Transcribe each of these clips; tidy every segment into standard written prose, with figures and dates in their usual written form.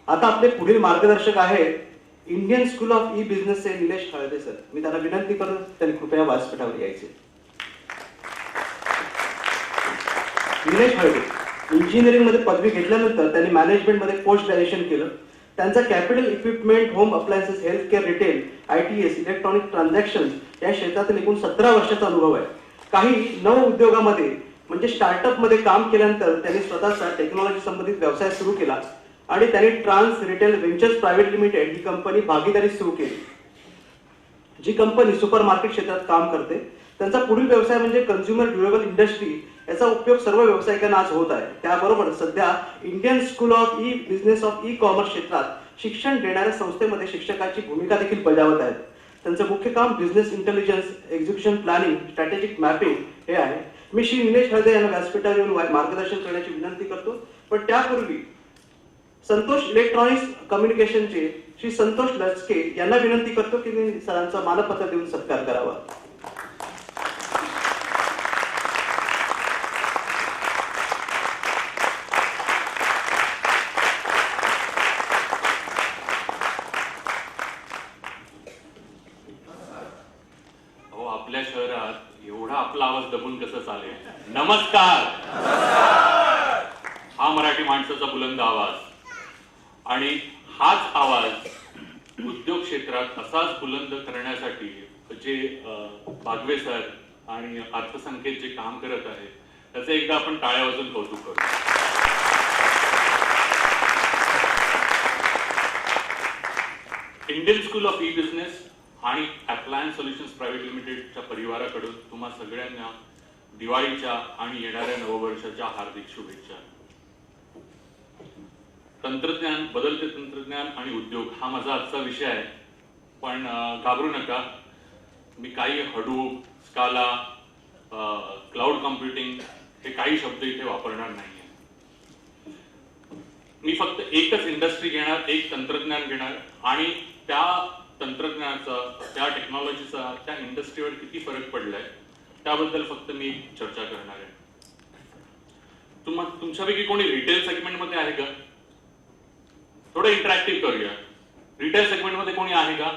आता आपले पुढील मार्गदर्शक आहेत इंडियन स्कूल ऑफ ई बिझनेसचे निलेश हळदे सर. मी त्यांना विनंती करतो त्यांनी कृपया व्यासपीठावर यायचे. निलेश हळदे इंजिनिअरिंग मध्ये पदवी घेतल्यानंतर त्यांनी मॅनेजमेंटमध्ये पोस्ट ग्रॅज्युएशन केलं. त्यांचा capital equipment, home appliances, health care, retail, ITS, electronic transaction या क्षेत्रातील एकूण 17 वर्षाचा अनुभव आहे. काही नव उद्योगामध्ये म्हणजे स्टार्टअप मध्ये काम केल्यानंतर त्यांनी स्वतःचा टेक्नॉलॉजी संबंधित व्यवसाय सुरू केला आणि त्यांनी trans retail ventures private limited ही कंपनी भागीदारी सुरू केली, जी कंपनी सुपर मार्केट क्षेत्रात काम करते. त्यांचा पुढील व्यवसाय म्हणजे कन्झ्युमर ड्युरेबल इंडस्ट्री. याचा उपयोग सर्व व्यावसायिकांना आज होत आहे. त्याबरोबर सध्या Indian school of e business of e commerce क्षेत्रात शिक्षण देणाऱ्या संस्थेमध्ये शिक्षकाची भूमिका देखील बजावत आहेत. त्यांचं मुख्य काम business intelligence, execution planning, strategic mapping हे आहे. मी श्री निलेश हळदे यांना व्यासपीठावर येऊन मार्गदर्शन करण्याची विनंती करतो. पण त्यापूर्वी संतोष इलेक्ट्रॉनिक्स कम्युनिकेशनचे श्री संतोष लचके यांना विनंती करतो की सरांचा मानपत्र देऊन सत्कार करावा. आपल्या शहरात एवढा आपला आवाज दबून कसं चालेल? नमस्कार. हा मराठी माणसाचा बुलंद आवाज आणि हाच आवाज उद्योग क्षेत्रात असाच बुलंद करण्यासाठी जे बागवे सर आणि अर्थसंख्येत जे काम करत आहेत त्याचे एकदा आपण टाळ्या वाजून कौतुक करू. Indian school of e business आणि अप्लायन्स सोल्युशन्स प्रायव्हेट लिमिटेडच्या परिवाराकडून तुम्हा सगळ्यांना दिवाळीच्या आणि येणाऱ्या नववर्षाच्या हार्दिक शुभेच्छा. तंत्रज्ञान, बदलते तंत्रज्ञान आणि उद्योग हा माझा आजचा विषय आहे. पण घाबरू नका, मी काही हडूप, स्काला, क्लाउड कॉम्प्युटिंग हे काही शब्द इथे वापरणार नाहीये. मी फक्त एकच इंडस्ट्री घेणार, एक तंत्रज्ञान घेणार आणि त्या तंत्रज्ञानाचा, त्या टेक्नॉलॉजीचा त्या इंडस्ट्रीवर किती फरक पडलाय त्याबद्दल फक्त मी चर्चा करणार आहे. तुमच्यापैकी कोणी रिटेल सेगमेंट मध्ये आहे का? थोडं इंटरॅक्टिव्ह करूया. रिटेल सेगमेंट मध्ये कोणी आहे का?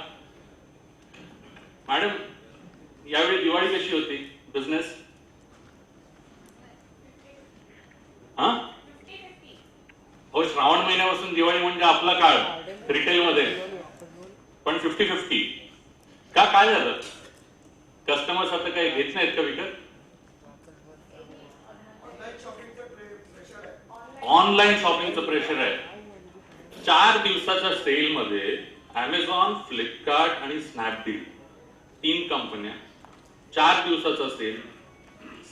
मॅडम, यावेळी दिवाळी कशी होती? बिझनेस हो, श्रावण महिन्यापासून दिवाळी म्हणजे आपला काळ रिटेल मध्ये. पण 50-50 का? काय झालं? कस्टमर्स आता काही घेत नाहीत का विकत? ऑनलाईन शॉपिंगचं प्रेशर आहे. 4 दिवसाच्या सेल मध्ये अमेझॉन, फ्लिपकार्ट आणि स्नॅपडील 3 कंपन्या, 4 दिवसाचा सेल,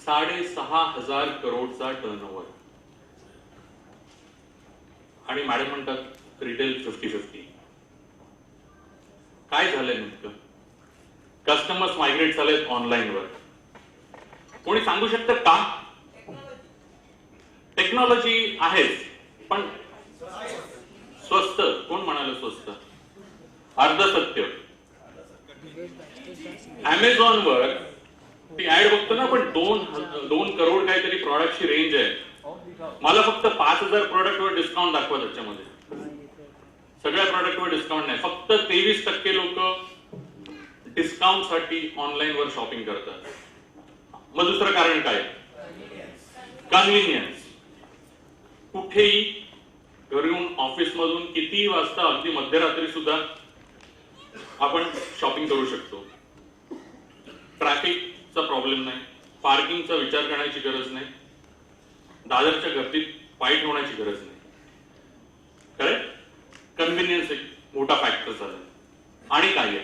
6,500 करोडचा टर्नओव्हर. आणि मॅडम म्हणतात रिटेल 50-50. काय झालंय नेमकं? कस्टमर्स मायग्रेट झालेत ऑनलाईन वर. कोणी सांगू शकतं का? टेक्नॉलॉजी आहेच, पण स्वस्त. कोण म्हणाल स्वस्त? अर्ध सत्य. अमेझॉन वर ती ऍड बघतो ना, पण 2 करोड काहीतरी प्रॉडक्टची रेंज आहे. मला फक्त 5,000 प्रोडक्ट वर डिस्काउंट दाखवा. त्याच्यामध्ये सगळ्या प्रोडक्ट वर डिस्काउंट नाही. फक्त 23% लोक डिस्काउंट साठी ऑनलाईन वर शॉपिंग करतात. मग दुसरं कारण काय? कन्व्हिनियन्स. कुठेही, घरून, ऑफिस मधून, कितीही वाजता, अगदी मध्यरात्री सुद्धा आपण शॉपिंग करू शकतो. ट्रॅफिकचा प्रॉब्लेम नाही, पार्किंगचा विचार करण्याची गरज नाही, दादरच्या गर्दीत पायी ठेवण्याची गरज नाही. करेक्ट? कन्व्हिनियन्स एक मोठा फॅक्टर झाला. आणि काय आहे?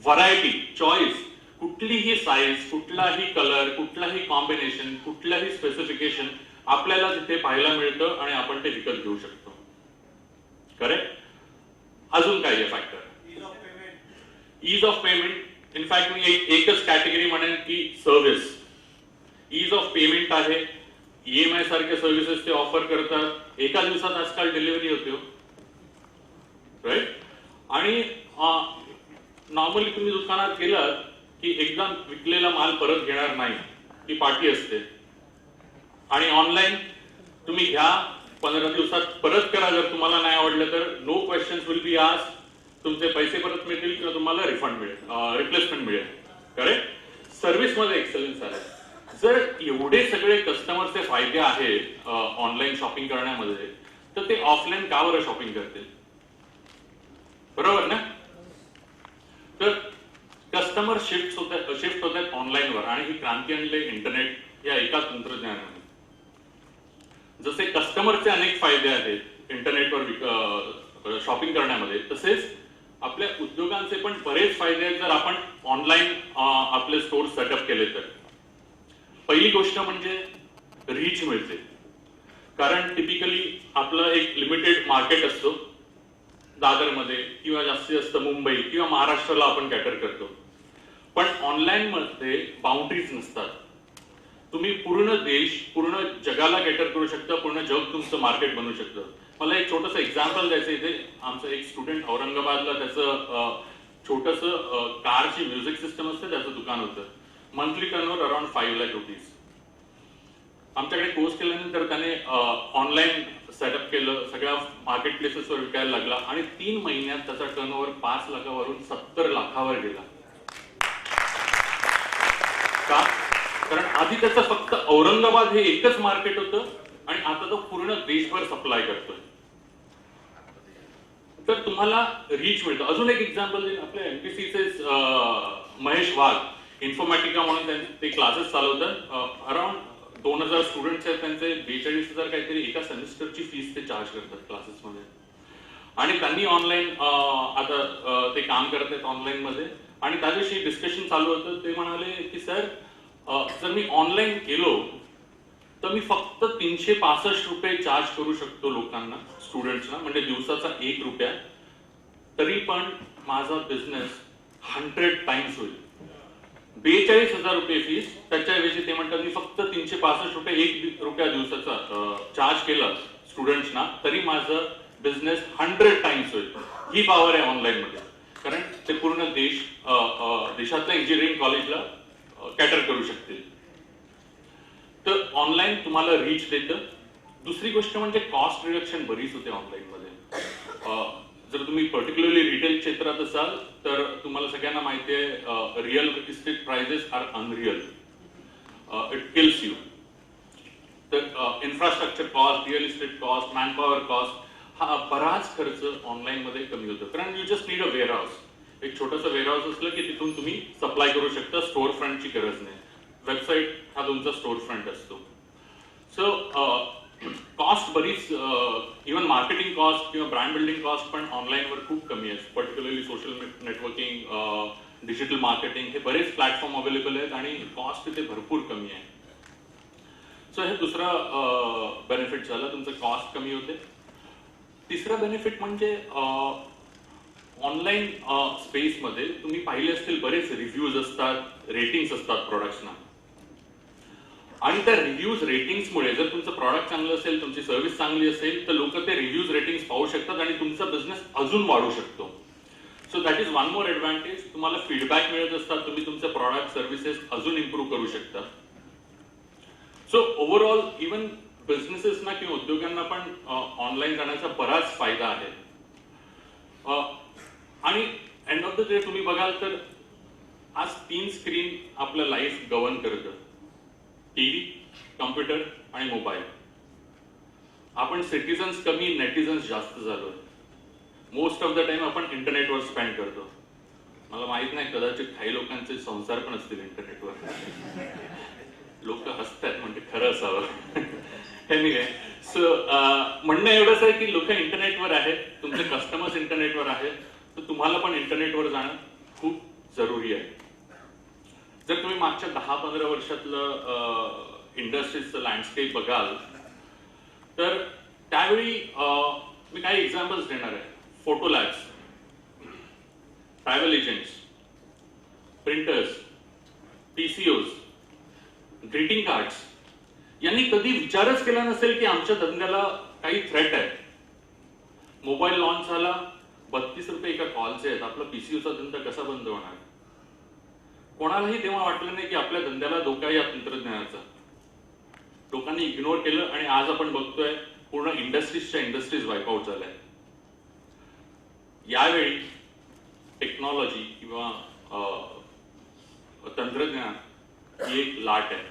Variety, choice. कुठलीही साईज, कुठलाही कलर, कुठलाही कॉम्बिनेशन, कुठलाही स्पेसिफिकेशन आपल्याला तिथे पाहायला मिळतं आणि आपण ते विकत घेऊ शकतो. करेक्ट? अजून काय आहे factor? Ease of payment. In fact मी एकच कॅटेगरी म्हणेन की सर्व्हिस. ईज ऑफ पेमेंट आहे. EMI सारख्या सर्व्हिसेस ते ऑफर करतात. एका दिवसात आजकाल डिलिव्हरी होते, राईट? आणि नॉर्मली तुम्ही दुकानात गेलात की एकदा विकलेला माल परत घेणार नाही, ती पार्टी असते. आणि ऑनलाईन तुम्ही घ्या, 15 दिवसात परत करा. जर तुम्हाला नाही आवडलं तर no questions will be asked. तुमचे पैसे परत मिळतील किंवा तुम्हाला रिफंड मिळेल, रिप्लेसमेंट मिळेल. करेक्ट. सर्व्हिस मध्ये एक्सलन्स आहे. जर एवढे सगळे कस्टमरचे फायदे आहेत ऑनलाईन शॉपिंग करण्यामध्ये, तर ते ऑफलाईन का बरं शॉपिंग करतील? बरोबर ना? तर कस्टमर शिफ्ट होतात ऑनलाईनवर, आणि ही क्रांती आणली इंटरनेट या एका तंत्रज्ञानाने. जसे कस्टमरचे अनेक फायदे आहेत इंटरनेटवर शॉपिंग करण्यामध्ये, तसेच आपल्या उद्योगांचे पण बरेच फायदे आहेत जर आपण ऑनलाईन आपले स्टोर सेटअप केले तर. पहिली गोष्ट म्हणजे रीच मिळते. कारण टिपिकली आपलं एक लिमिटेड मार्केट असतो दादरमध्ये, किंवा जास्तीत जास्त मुंबई किंवा महाराष्ट्राला आपण कॅटर करतो. पण ऑनलाईन मध्ये बाउंड्रीज नसतात. तुम्ही पूर्ण देश, पूर्ण जगाला कॅटर करू शकता, पूर्ण जग तुमचं मार्केट बनवू शकतं. मला एक छोटंसं एक्झाम्पल द्यायचं इथे. आमचं एक स्टुडंट औरंगाबादला त्याचं छोटंसं कारची म्युझिक सिस्टम असते त्याचं दुकान होतं. Monthly turnover around 5 lakh rupees. आमच्याकडे कोर्स केल्यानंतर त्याने ऑनलाईन सेटअप केलं, सगळ्या मार्केट प्लेसेसवर विकायला लागला, आणि 3 महिन्यात त्याचा टर्नओव्हर 5 लाखावरून 70 लाखावर गेला. का? कारण आधी त्याचं फक्त औरंगाबाद हे एकच मार्केट होतं, आणि आता तो पूर्ण देशभर सप्लाय करतोय. तर तुम्हाला रीच मिळतं. अजून एक एक्झाम्पल देईन. आपल्या एमपीसीचे महेश वाघ इन्फॉर्मॅटिका म्हणून ते क्लासेस चालवतात. अराउंड 2000 स्टुडंट्स आहेत त्यांचे. 42,000 काहीतरी एका सेमिस्टरची फीस ते चार्ज करतात क्लासेसमध्ये. आणि त्यांनी ऑनलाईन आता ते काम करत आहेत ऑनलाईन मध्ये. आणि त्या दिवशी डिस्कशन चालू होतं. ते म्हणाले की सर, जर मी ऑनलाईन केलो तर मी फक्त 365 रुपये चार्ज करू शकतो लोकांना, स्टुडंट्सना, म्हणजे दिवसाचा 1 रुपया. तरी पण माझा बिझनेस 100 टाइम्स होईल. 42,000 रुपये फीस, त्याच्याऐवजी ते म्हणतात मी फक्त 365 रुपये 1 रुपया दिवसाचा चार्ज केला स्टुडंट्सना, तरी माझं बिझनेस 100 टाइम्स होईल. ही पॉवर आहे ऑनलाईन मध्ये. कारण ते पूर्ण देशातल्या इंजिनिअरिंग कॉलेजला कॅटर करू शकतील. तर ऑनलाईन तुम्हाला रीच देतं. दुसरी गोष्ट म्हणजे कॉस्ट रिडक्शन बरीच होते ऑनलाईन मध्ये. जर तुम्ही पर्टिक्युलरली रिटेल क्षेत्रात असाल तर तुम्हाला सगळ्यांना माहिती आहे, real estate prices are unreal. It kills you. तर infrastructure cost, real estate cost, manpower cost, हा बराच खर्च ऑनलाईन मध्ये कमी होतो. कारण you just need a warehouse. एक छोटंसं वेअरहाऊस असलं की तिथून तुम्ही सप्लाय करू शकता. स्टोर फ्रंटची गरज नाही. वेबसाईट हा तुमचा स्टोर फ्रंट असतो. सो कॉस्ट बरीच, इव्हन मार्केटिंग कॉस्ट किंवा ब्रँड बिल्डिंग कॉस्ट पण ऑनलाईनवर खूप कमी आहे. Particularly social networking, digital marketing, हे बरेच प्लॅटफॉर्म अवेलेबल आहेत आणि कॉस्ट तिथे भरपूर कमी आहे. सो हे दुसरं बेनिफिट झालं, तुमचं कॉस्ट कमी होते. तिसरं बेनिफिट म्हणजे ऑनलाईन स्पेसमध्ये तुम्ही पाहिले असतील बरेच रिव्ह्यूज असतात, रेटिंग्स असतात प्रोडक्ट्सना. आणि त्या रिव्ह्यूज रेटिंग्समुळे जर तुमचं प्रॉडक्ट चांगलं असेल, तुमची सर्व्हिस चांगली असेल, तर लोक ते रिव्ह्यूज रेटिंग्स पाहू शकतात आणि तुमचा बिझनेस अजून वाढू शकतो. So that is one more advantage. तुम्हाला फीडबॅक मिळत असतात, तुम्ही तुमचे प्रॉडक्ट सर्व्हिसेस अजून इम्प्रूव्ह करू शकता. सो ओव्हरऑल इव्हन बिझनेसेसना किंवा उद्योगांना पण ऑनलाईन जाण्याचा बराच फायदा आहे. आणि एंड ऑफ द डे तुम्ही बघाल तर आज 3 स्क्रीन आपलं लाईफ गव्हर्न करतं. टीव्ही, कम्प्युटर आणि मोबाईल. आपण सिटीजन्स कमी, नेटिझन्स जास्त झालो. मोस्ट ऑफ द टाइम आपण इंटरनेटवर स्पेंड करतो. मला माहित नाही, कदाचित काही लोकांचे संसार पण असतील इंटरनेटवर. लोक हसतात म्हणजे खरं असावं. सो म्हणणं एवढंच आहे की लोक इंटरनेटवर आहेत, तुमचे कस्टमर्स इंटरनेटवर आहेत, तर तुम्हाला पण इंटरनेटवर जाणं खूप जरुरी आहे. जर तुम्ही मागच्या 10-15 वर्षातलं इंडस्ट्रीजचं लँडस्केप बघाल तर त्यावेळी मी काही एक्झाम्पल्स देणार आहे. Photo labs, travel agents, printers, PCOS, greeting cards यांनी कधी विचारच केला नसेल की आमच्या धंद्याला काही थ्रेट आहे. मोबाईल लॉन्च झाला, 32 रुपये एका कॉलचे आहेत, आपला पीसीओचा धंदा कसा बंद होणार? कोणालाही तेव्हा वाटलं नाही की आपल्या धंद्याला धोका या तंत्रज्ञानाचा. लोकांनी इग्नोर केलं आणि आज आपण बघतोय पूर्ण इंडस्ट्रीज वाईपआउट झाल्या. यावेळी टेक्नॉलॉजी किंवा तंत्रज्ञान ही एक लाट आहे.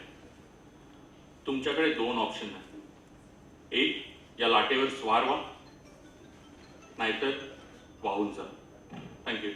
तुमच्याकडे 2 ऑप्शन आहेत. एक, या लाटेवर स्वार व्हा, नाहीतर वाहून जा. थँक्यू.